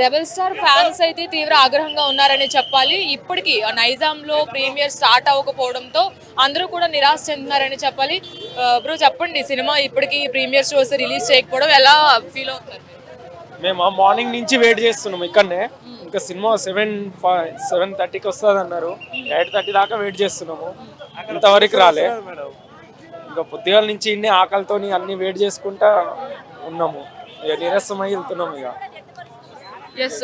Rebel star fans అయితే తీవ్ర ఆగ్రహంగా ఉన్నారని చెప్పాలి. ఇప్పటికీ నైజాంలో ప్రీమియర్ స్టార్ట్ అవ్వకపోవడంతో అందరూ కూడా నిరాశ చెందుతున్నారని చెప్పాలి. బ్రో చెప్పండి, సినిమా ఇప్పటికీ ప్రీమియర్ షోస్ రిలీజ్ చేయకపోవడం ఎలా ఫీల్ అవుతున్నారు? మేము మార్నింగ్ నుంచి వెయిట్ చేస్తున్నాం ఇక్కడనే. ఇంకా సినిమా 7:30కి వస్తుంది అన్నారు. 8:30 దాకా వెయిట్ చేస్తున్నాము, ఇంతవరకు రాలే. ఇంకా పొద్దుగాల నుంచి ఇన్ని ఆకలితోని అన్ని వెయిట్ చేసుకుంటా ఉన్నాము. ఇక నీరసమై వెళ్తున్నాము. ఇక ఎస్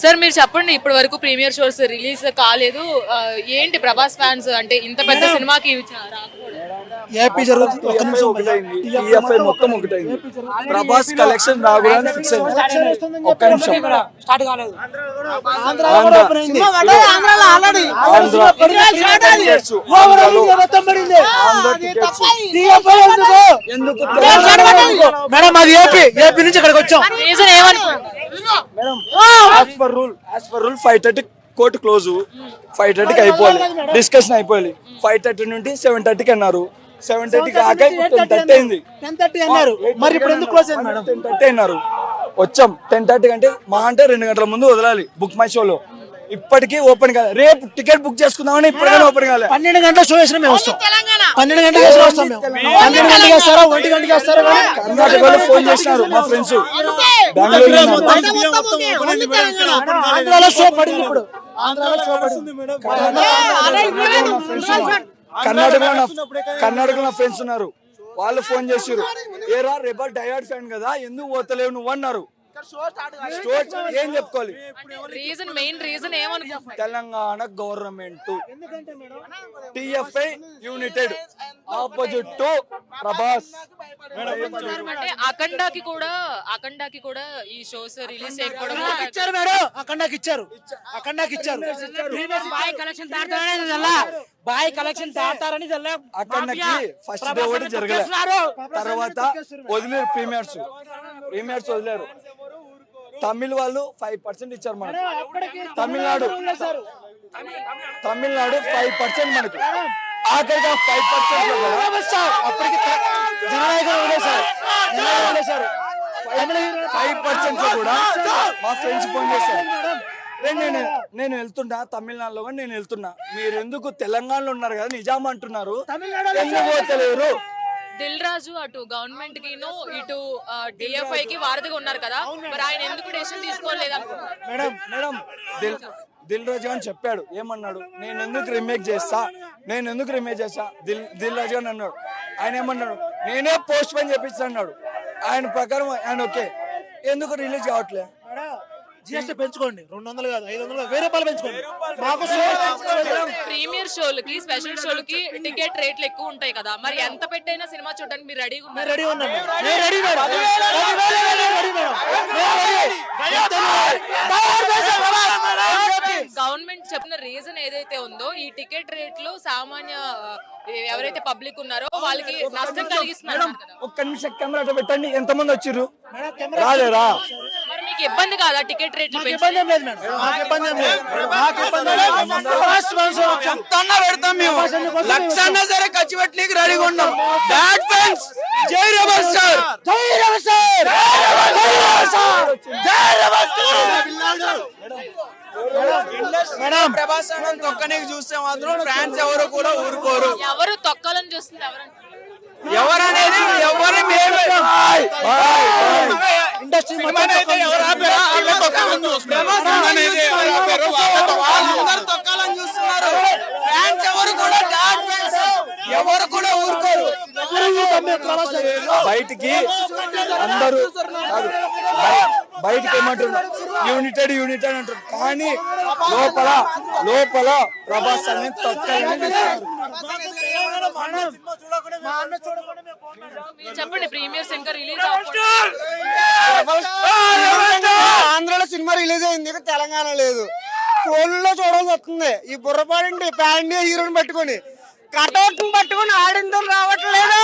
సార్, మీరు చెప్పండి, ఇప్పటి వరకు ప్రీమియర్ షోస్ రిలీజ్ కాలేదు. ఏంటి ప్రభాస్ ఫ్యాన్స్ అంటే ఇంత పెద్ద సినిమాకి ఏపీ జరుగుతుంది. టీఎఫ్ఐ మొత్తం ఒకటైంది. ప్రభాస్ కలెక్షన్ రాకూడదని ఫిక్స్ అయింది. ఒక్క నిమిషం స్టార్ట్ కాలేదు. మేడం అది ఏపీ నుంచి ఇక్కడికి వచ్చాం. రీజన్ ఏమనుకుంటున్నారు? Madam as per rule 5:30 court close. 5:30కి అయిపోవాలి, డిస్కషన్ అయిపోవాలి. 5:30 నుండి 7:30కి అన్నారు. 7:30 కాక 10:30 అయింది. 10:30 అన్నారు. మరి ఇప్పుడు ఎందుకు క్లోజ్ అయింది మేడం? 10:30 అన్నారు. వచ్చాం 10:30 కంటే మా అంటే 2 గంటల ముందు వదలాలి బుక్ మై షోలో. ఇప్పటికీ ఓపెన్ కాలే. రేపు టికెట్ బుక్ చేసుకుందామని ఇప్పటికైనా ఓపెన్ కాలే. 12 గంటల షో వేసినా మేము వస్తాం. 12 గంటలకు వేసినా వస్తాం మేము. 12 గంటలకు వేస్తారా, 1 గంటకి వేస్తారా? కర్ణాటకలో ఫోన్ చేసినారు మా ఫ్రెండ్స్. బెంగళూరు ఆంధ్రాలో షో పడింది. ఇప్పుడు ఆంధ్రాలో షో పడింది. కర్ణాటకలో నా ఫ్రెండ్స్ ఉన్నారు. వాళ్ళు ఫోన్ చేసారు, ఏరా రెబల్ డైహార్డ్ ఫ్యాన్ కదా ఎందుకు పోతలేవు నువ్వు అన్నారు. ఏం చెప్పుకోవాలి? మెయిన్ రీజన్ ఏమనుకుంటున్నారు? Telangana government TFI united opposite to Prabhas. అంటే అఖండాకి కూడా ఈ షోస్ రిలీజ్ చేయకపోవడం ఇచ్చారు మేడం. అఖండాకి ఇచ్చారు. బాయ్ కలెక్షన్ దాటారని అఖండాకి ఫస్ట్ డే ఒకటి జరగలేదు. తర్వాత వదిలేరు ప్రీమియర్స్ వదిలేరు. తమిళ వాళ్ళు 5% ఇచ్చారు మనకు. తమిళనాడు 5% మనకు. ఆఖరిగా 5% లో కూడా అప్పటికి 5% లో కూడా మా ఫ్రెండ్స్ ఫోన్ చేశారు, నేను వెళ్తున్నా తమిళనాడులో కానీ నేను వెళ్తున్నా, మీరు ఎందుకు తెలంగాణలో ఉన్నారు కదా నిజాం అంటున్నారు, ఎందుకు పోతలేరు? దిల్ రాజు అటు గవర్నమెంట్ కి ఇటు డిఎఫ్ఐ కి వారధిగా ఉన్నారు కదా, మరి ఆయన ఎందుకు డెసిషన్ తీసుకోలేదు అనుకుంటున్నారు? మేడం దిల్ రాజు అని చెప్పాడు. ఏమన్నాడు? నేను ఎందుకు రీమేక్ చేస్తా దిల్ రాజు అని అన్నాడు. ఆయన ఏమన్నాడు? నేనే పోస్ట్ పోన్ చేపిస్తా అన్నాడు. ఆయన ప్రకారం ఆయన ఓకే. ఎందుకు రిలీజ్ కావట్లే? జిఎస్టీ పెంచుకోండి. 200 కాదు 500 రూపాయలు పెంచుకోండి. ప్రీమియర్ షోలకి స్పెషల్ షోలకి టికెట్ రేట్లు ఎక్కువ ఉంటాయి కదా, మరి ఎంత పెట్టైనా సినిమా చూడడానికి మీరు రెడీగా ఉన్నారు? గవర్నమెంట్ చెప్పిన రీజన్ ఏదైతే ఉందో ఈ టికెట్ రేట్లు సామాన్య ఎవరైతే పబ్లిక్ ఉన్నారో వాళ్ళకి నష్టం కలిగిస్తున్నారు. ఒక్క నిమిషం కెమెరా పెట్టండి. ఎంతమంది వచ్చిర్రు? రాలేరా? మరి మీకు ఇబ్బంది కాదా టికెట్ రేట్లు? లక్షన్నా సరే ఖర్చు పెట్టడానికి రెడీగా ఉన్నాం. జై రెబల్ స్టార్, జై రెబల్ స్టార్, జై రెబల్ స్టార్. మేడం ప్రభాస్ అన్న తొక్కనికి చూస్తే మాత్రం ఫ్యాన్స్ ఎవరు కూడా ఊరుకోరు. ఎవరు తొక్కాలని చూస్తుంది? ఎవరనేది ఎవరు ఇండస్ట్రీ తొక్కాలని చూస్తున్నారు. ఫ్యాన్స్ ఎవరు కూడా ఊరుకోరు. బయటికి అందరూ బయటికి ఏమంటున్నారు? యూనిటెడ్ అంటారు, కానీ లోపల ప్రభాస్ అనేది తొక్కాలని చెప్పండి. ప్రీమియర్స్ ఇంకా రిలీజ్ ఆంధ్రలో సినిమా రిలీజ్ అయింది, తెలంగాణ లేదు. ఫోన్లో చూడాల్సి వస్తుంది. ఈ బుర్రపాడి ప్యాన్ హీరోని పట్టుకొని కటౌట్ పట్టుకొని ఆడిందో రావట్లేదు.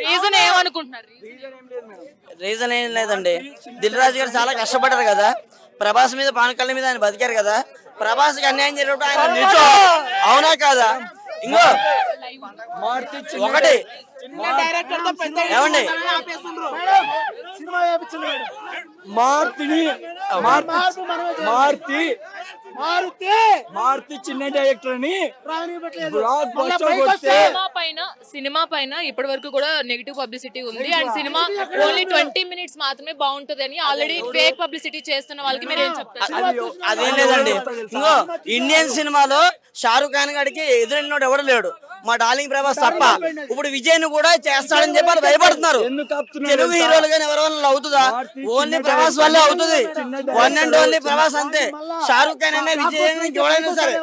రీజన్ ఏమనుకుంటున్నారు? రీజన్ ఏం లేదండి. దిల్ రాజు గారు చాలా కష్టపడ్డారు కదా, ప్రభాస్ మీద పవన్ కళ్యాణ్ మీద ఆయన బతికారు కదా. ప్రభాస్ కి అన్యాయం జరిగినప్పుడు ఆయన అవునా కాదా? ఇంకో మారుతి ఒకటి ఏమండి సినిమా వేపించండి మేడం. మారుతిని మార్పు మనమే చేయాలి. మారుతి చిన్న డైరెక్టర్ అని రానివ్వట్లేదు. బ్లాక్ మళ్ళా బస్టర్ పైకి కొడితే వస్తే సినిమా పైన ఇప్పటి వరకు కూడా నెగిటివ్ పబ్లిసిటీ ఉంది అండ్ సినిమా ఓన్లీ 20 minutes మాత్రమే బాగుంటుంది అని ఆల్రెడీ ఫేక్ పబ్లిసిటీ చేస్తున్న వాళ్ళకి మీరు ఏం చెప్తారు? అదేం లేదండి. ఇంకో ఇండియన్ సినిమాలో షారూక్ ఖాన్ గారికి ఎదురైనోడు ఎవడు లేడు, మా డార్లింగ్ ప్రభాస్ తప్ప. ఇప్పుడు విజయ్ ను కూడా చేస్తాడని చెప్పి వాళ్ళు భయపడుతున్నారు. ఎందుకు ఆపుతున్నారు తెలుగు తెలుసా? హీరోలు కానీ ఎవరి వల్ల అవుతుందా? ఓన్లీ ప్రభాస్ వల్లే అవుతుంది. వన్ అండ్ ఓన్లీ ప్రభాస్ అంతే. షారూక్ ఖాన్ అయినా విజయ్ అయినా ఎవడైనా సరే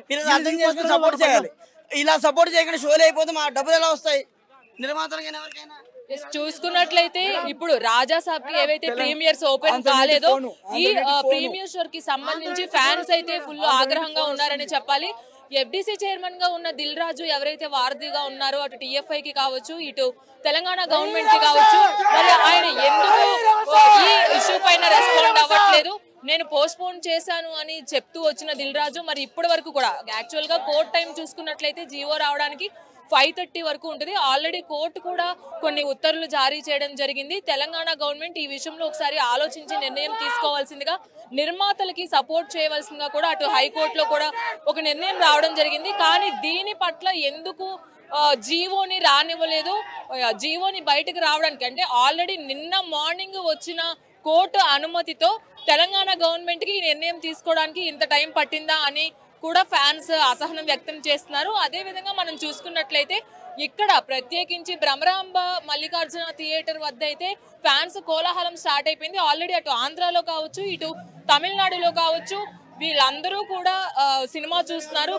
మీరు అర్థం చేసుకుని సపోర్ట్ చేయాలి. ఇలా సపోర్ట్ చేయకుండా షోలు అయిపోతే మా డబ్బులు ఎలా వస్తాయి నిర్మాతలకైనా ఎవరికైనా? చూసుకున్నట్లయితే ఇప్పుడు రాజా సాబ్ కి ఏవైతే ప్రీమియర్స్ ఓపెన్ కాలేదో ఈ ప్రీమియర్ షో కి సంబంధించి ఫ్యాన్స్ అయితే ఫుల్ ఆగ్రహంగా ఉన్నారని చెప్పాలి. ఎఫ్డిసి చైర్మన్ గా ఉన్న దిల్ రాజు ఎవరైతే వారధిగా ఉన్నారో అటు టిఎఫ్ఐ కి కావచ్చు ఇటు తెలంగాణ గవర్నమెంట్ కి కావచ్చు, మరి ఆయన ఎందుకు ఈ ఇష్యూ పైన రెస్పాండ్ అవ్వట్లేదు, నేను పోస్ట్ పోన్ చేశాను అని చెప్తూ వచ్చిన దిల్ రాజు మరి ఇప్పటి వరకు కూడా యాక్చువల్ గా కోర్ట్ టైం చూసుకున్నట్లయితే జీవో రావడానికి 5:30 వరకు ఉంటుంది. ఆల్రెడీ కోర్టు కూడా కొన్ని ఉత్తర్వులు జారీ చేయడం జరిగింది. తెలంగాణ గవర్నమెంట్ ఈ విషయంలో ఒకసారి ఆలోచించి నిర్ణయం తీసుకోవాల్సిందిగా, నిర్మాతలకి సపోర్ట్ చేయవలసిందిగా కూడా అటు హైకోర్టులో కూడా ఒక నిర్ణయం రావడం జరిగింది. కానీ దీని పట్ల ఎందుకు జీవోని రానివ్వలేదు, జీవోని బయటకు రావడానికి అంటే ఆల్రెడీ నిన్న మార్నింగ్ వచ్చిన కోర్టు అనుమతితో తెలంగాణ గవర్నమెంట్ కి ఈ నిర్ణయం తీసుకోవడానికి ఇంత టైం పట్టిందా అని కూడా ఫ్యాన్స్ అసహనం వ్యక్తం చేస్తున్నారు. అదే విధంగా మనం చూసుకున్నట్లయితే ఇక్కడ ప్రత్యేకించి భ్రమరాంబ మల్లికార్జున థియేటర్ వద్ద అయితే ఫ్యాన్స్ కోలాహలం స్టార్ట్ అయిపోయింది. ఆల్రెడీ అటు ఆంధ్రాలో కావచ్చు ఇటు తమిళనాడులో కావచ్చు వీళ్ళందరూ కూడా సినిమా చూస్తున్నారు.